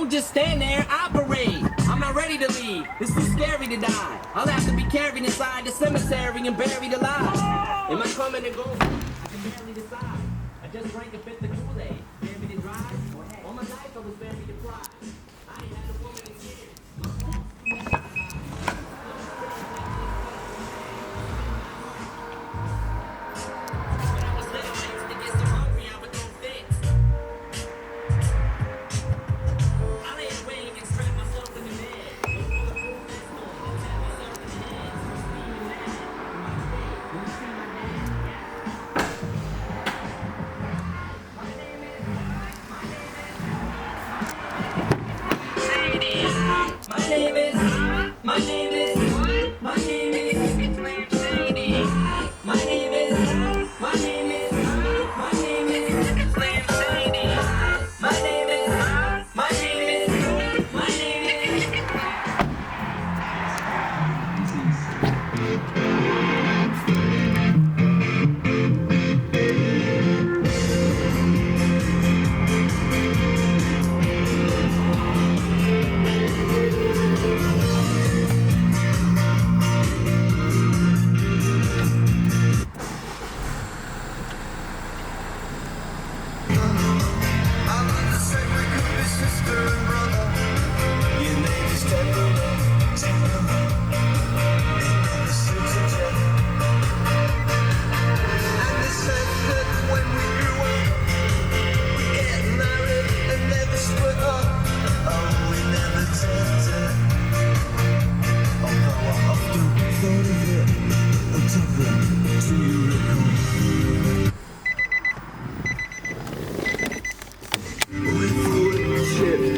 Don't just stand there, operate. I'm not ready to leave. It's too scary to die. I'll have to be carried inside the cemetery and buried alive. Am I coming to go? I can barely decide. I just drank a fifth of Kool-Aid. Buried to dry. All my life I was buried to pride. I ain't had a woman in years. When I was little, I used to get so hungry I would throw fits. I lay awake and strap myself in the bed. Look for the full fist on and tap myself in the head. Steaming mad. My face. When you see my name, My name is, my name is, my name is Slim Shady. My name is, my name is, my name is Slim Shady. My name is, my name is, my name is. I'm in the same way could be sister and brother. Your name is Temple. In the city, and they said that when we grew up, we get married and never split up. Oh, we never tested. Although I often thought of it, I took them to your record. We flew in the ship.